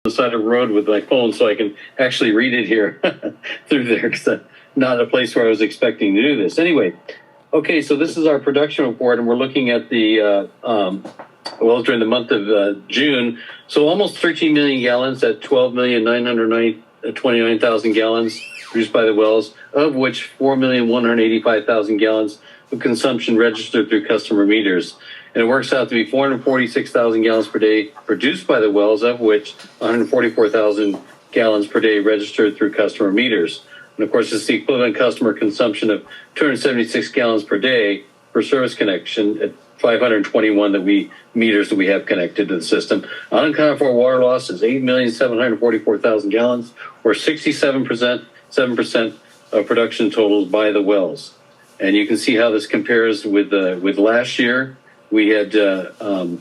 the side of the road with my phone so I can actually read it here through there, because I'm not a place where I was expecting to do this. Anyway, okay, so this is our production report, and we're looking at the wells during the month of June. So almost 13 million gallons at 12,929,000 gallons produced by the wells, of which 4,185,000 gallons of consumption registered through customer meters. And it works out to be 446,000 gallons per day produced by the wells, of which 144,000 gallons per day registered through customer meters. And of course, it's the equivalent customer consumption of 276 gallons per day per service connection at 521 meters that we have connected to the system. Unaccounted for water loss is 8,744,000 gallons, or 7% of production totals by the wells. And you can see how this compares with last year. We had 15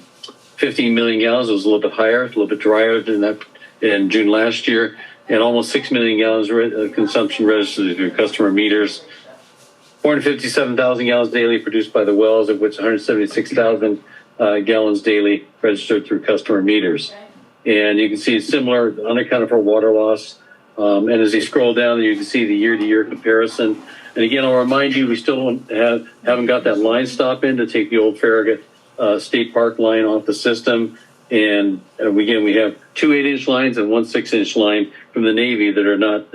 million gallons. It was a little bit higher, a little bit drier than that in June last year, and almost 6 million gallons of consumption registered through customer meters. 457,000 gallons daily produced by the wells, of which 176,000 gallons daily registered through customer meters. And you can see similar unaccounted for water loss. And as you scroll down, you can see the year-to-year comparison. And again, I'll remind you, we still haven't got that line stop in to take the old Farragut State Park line off the system. And again, we have 2 8-inch lines and 1 6-inch line from the Navy that are not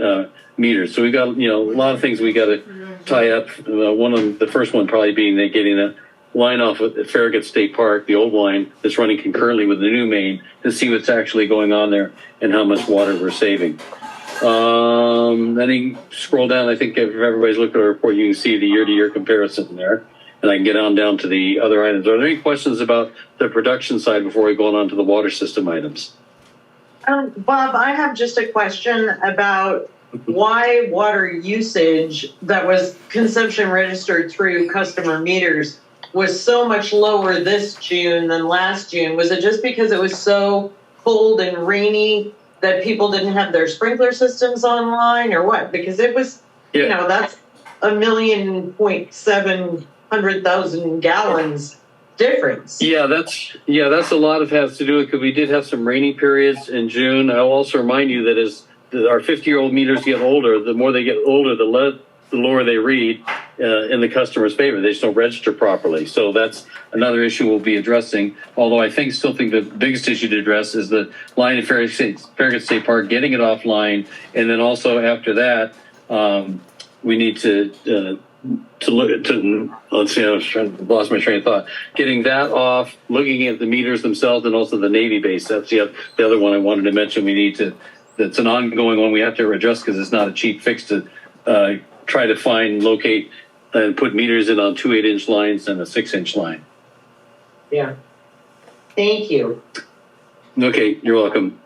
metered. So we've got a lot of things we got to tie up. The first one probably being getting that line off at Farragut State Park, the old line that's running concurrently with the new main, to see what's actually going on there and how much water we're saving. Then you scroll down. I think if everybody's looked at the report, you can see the year-to-year comparison there. And I can get on down to the other items. Are there any questions about the production side before we go on to the water system items? Bob, I have just a question about why water usage that was consumption registered through customer meters was so much lower this June than last June. Was it just because it was so cold and rainy that people didn't have their sprinkler systems online, or what? Because it was, that's 1,700,000 gallons difference. Yeah, that's a lot of has to do with, because we did have some rainy periods in June. I'll also remind you that as our 50-year-old meters get older, the more they get older, the lower they read in the customer's favor. They just don't register properly. So that's another issue we'll be addressing. Although I still think the biggest issue to address is the line at Farragut State Park, getting it offline, and then also after that, we need to look at. Let's see, lost my train of thought. Getting that off, looking at the meters themselves, and also the Navy base. That's the other one I wanted to mention. We need to. That's an ongoing one we have to address, because it's not a cheap fix to try to locate, and put meters in on 2 8-inch lines and a 6-inch line. Yeah. Thank you. Okay, you're welcome.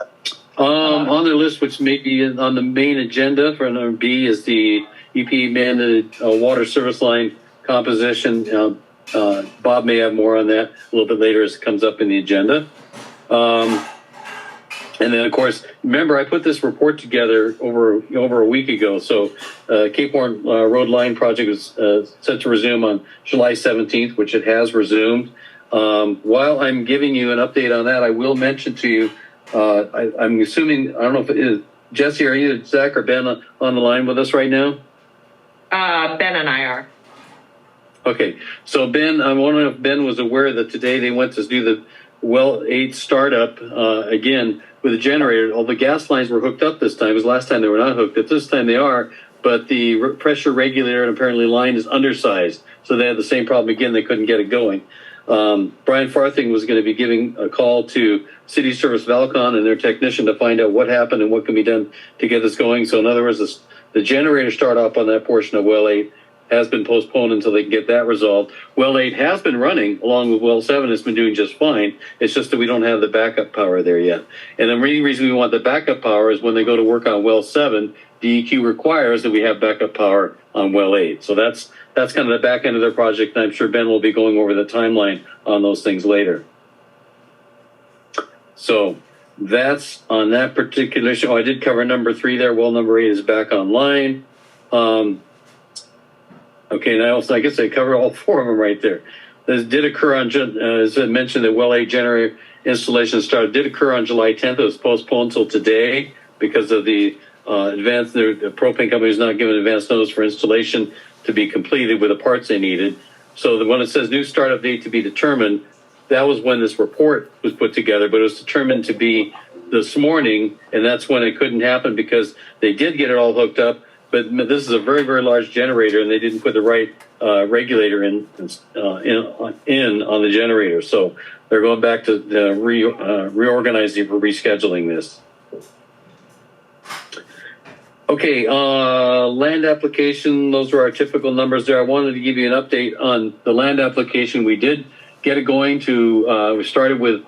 On the list, which may be on the main agenda for number B, is the EPA mandated water service line composition. Bob may have more on that a little bit later as it comes up in the agenda. And then, of course, remember, I put this report together over a week ago. So Cape Horn Road Line project was set to resume on July 17th, which it has resumed. While I'm giving you an update on that, I will mention to you, I'm assuming, I don't know if it is, Jesse, are you, Zach, or Ben on the line with us right now? Ben and I are. Okay. So Ben, I wonder if Ben was aware that today they went to do the Well 8 startup again with a generator. All the gas lines were hooked up this time. It was last time they were not hooked up. This time they are, but the pressure regulator and apparently line is undersized. So they had the same problem again. They couldn't get it going. Brian Farthing was going to be giving a call to City Service Valcon and their technician to find out what happened and what can be done to get this going. So in other words, the generator start up on that portion of Well 8 has been postponed until they can get that resolved. Well 8 has been running along with Well 7. It's been doing just fine. It's just that we don't have the backup power there yet. And the main reason we want the backup power is when they go to work on Well 7, DEQ requires that we have backup power on Well 8. So that's kind of the back end of their project, and I'm sure Ben will be going over the timeline on those things later. So that's on that particular issue. Oh, I did cover number 3 there. Well, number 8 is back online. Okay, and I guess I covered all 4 of them right there. This did occur on, as I mentioned, the Well 8 generator installation started. Did occur on July 10th. It was postponed until today because of the the propane company is not given advance notice for installation to be completed with the parts they needed. So when it says new startup date to be determined, that was when this report was put together, but it was determined to be this morning, and that's when it couldn't happen because they did get it all hooked up, but this is a very, very large generator, and they didn't put the right regulator in on the generator. So they're going back to reorganizing for rescheduling this. Okay, land application, those are our typical numbers there. I wanted to give you an update on the land application. We did get it going to, we started with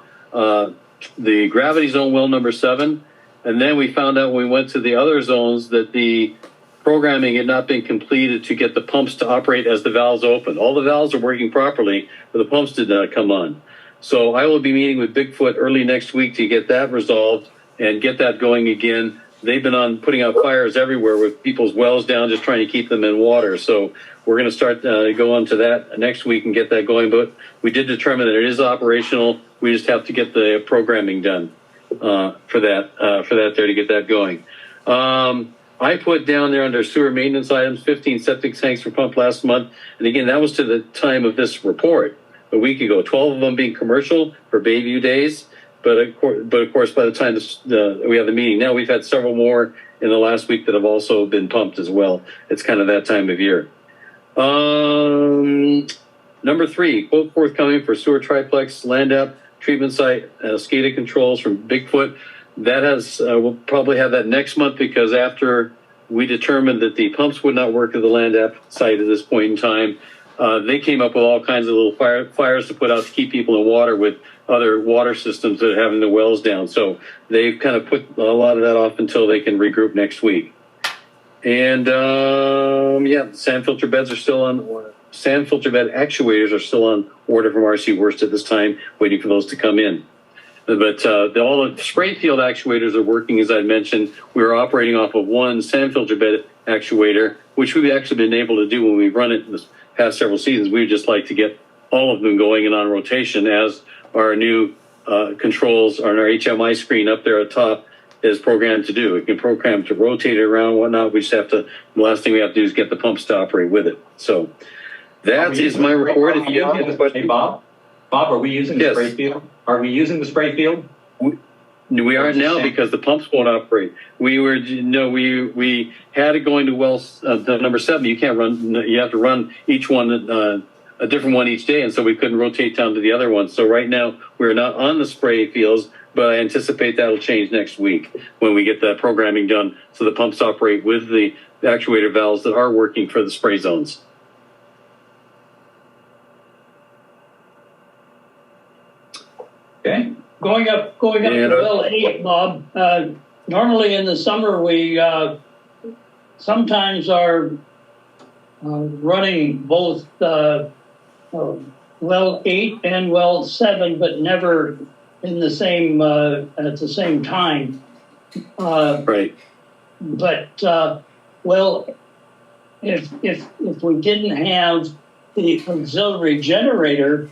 the gravity zone well number 7, and then we found out when we went to the other zones that the programming had not been completed to get the pumps to operate as the valves open. All the valves are working properly, but the pumps did not come on. So I will be meeting with Bigfoot early next week to get that resolved and get that going again. They've been on putting out fires everywhere with people's wells down, just trying to keep them in water. So we're going to start go on to that next week and get that going. But we did determine that it is operational. We just have to get the programming done for that there to get that going. I put down there under sewer maintenance items 15 septic tanks were pumped last month, and again that was to the time of this report a week ago. 12 of them being commercial for Bayview days. But of course, by the time we have the meeting now, we've had several more in the last week that have also been pumped as well. It's kind of that time of year. Number 3, quote forthcoming for sewer triplex land app treatment site SCADA controls from Bigfoot. That has we'll probably have that next month because after we determined that the pumps would not work at the land app site at this point in time, they came up with all kinds of little fires to put out to keep people in water with other water systems that are having the wells down. So they've kind of put a lot of that off until they can regroup next week. And sand filter beds are still on. Sand filter bed actuators are still on order from RC Worst at this time, waiting for those to come in. But all the spray field actuators are working, as I mentioned. We were operating off of one sand filter bed actuator, which we've actually been able to do when we've run it in the past several seasons. We would just like to get all of them going and on rotation as our new controls on our HMI screen up there at top is programmed to do. It can program to rotate it around and whatnot. We just have to, the last thing we have to do is get the pumps to operate with it. So that is my report. If you have any questions. Hey, Bob, are we using the spray field? Are we using the spray field? We are now because the pumps won't operate. We had it going to wells the number 7. You can't run. You have to run each one a different one each day, and so we couldn't rotate down to the other one. So right now we're not on the spray fields, but I anticipate that'll change next week when we get that programming done, so the pumps operate with the actuator valves that are working for the spray zones. Okay, going up to well 8, Bob. Normally in the summer we sometimes are running both well 8 and well 7, but never in the same at the same time. Right. But well, if we didn't have the auxiliary generator,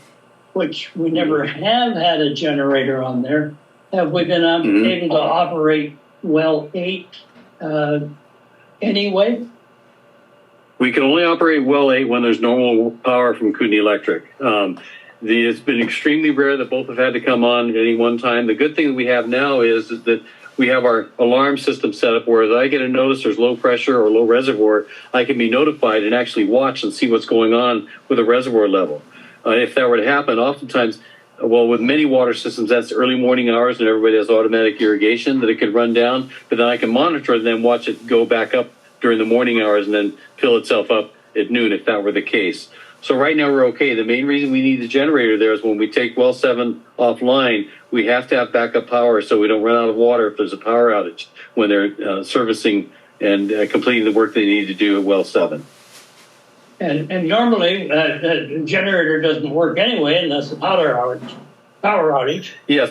which we never have had a generator on there, have we been able to operate well 8 anyway? We can only operate well 8 when there's normal power from Kootenai Electric. It's been extremely rare that both have had to come on at any one time. The good thing that we have now is that we have our alarm system set up where if I get a notice there's low pressure or low reservoir, I can be notified and actually watch and see what's going on with the reservoir level. If that were to happen, oftentimes, with many water systems, that's early morning hours and everybody has automatic irrigation that it could run down, but then I can monitor it and then watch it go back up during the morning hours and then fill itself up at noon if that were the case. So right now we're okay. The main reason we need the generator there is when we take well 7 offline, we have to have backup power so we don't run out of water if there's a power outage when they're servicing and completing the work they need to do at well 7. And normally the generator doesn't work anyway unless the power power outage. Yeah,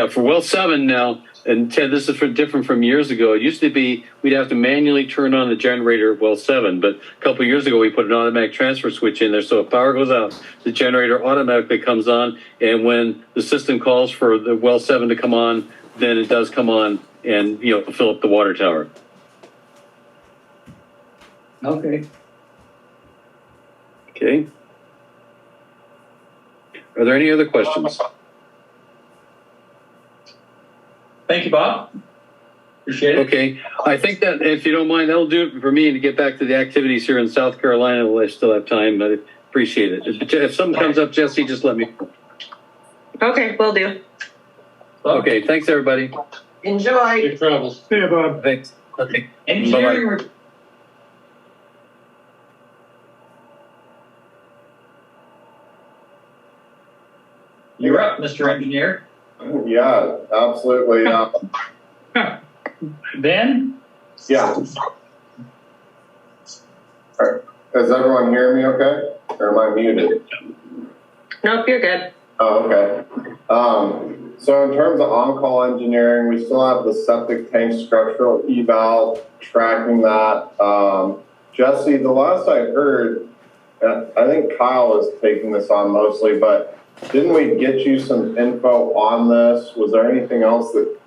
for well 7 now, and Ted, this is different from years ago. It used to be we'd have to manually turn on the generator at well 7, but a couple of years ago we put an automatic transfer switch in there, so if power goes out, the generator automatically comes on, and when the system calls for the well 7 to come on, then it does come on and fill up the water tower. Okay. Okay. Are there any other questions? Thank you, Bob. Appreciate it. Okay. I think that if you don't mind, that'll do it for me to get back to the activities here in South Carolina while I still have time. I appreciate it. If something comes up, Jesse, just let me know. Okay, will do. Okay. Thanks, everybody. Enjoy. Safe travels. See you, Bob. Thanks. Okay. Engineering. Bye-bye. You're up, Mr. Engineer. Yeah, absolutely. Ben? Yeah. Does everyone hear me okay? Or am I muted? Nope, you're good. Oh, okay. So in terms of on-call engineering, we still have the septic tank structural eval, tracking that. Jesse, the last I heard, I think Kyle is taking this on mostly, but didn't we get you some info on this? Was there anything else that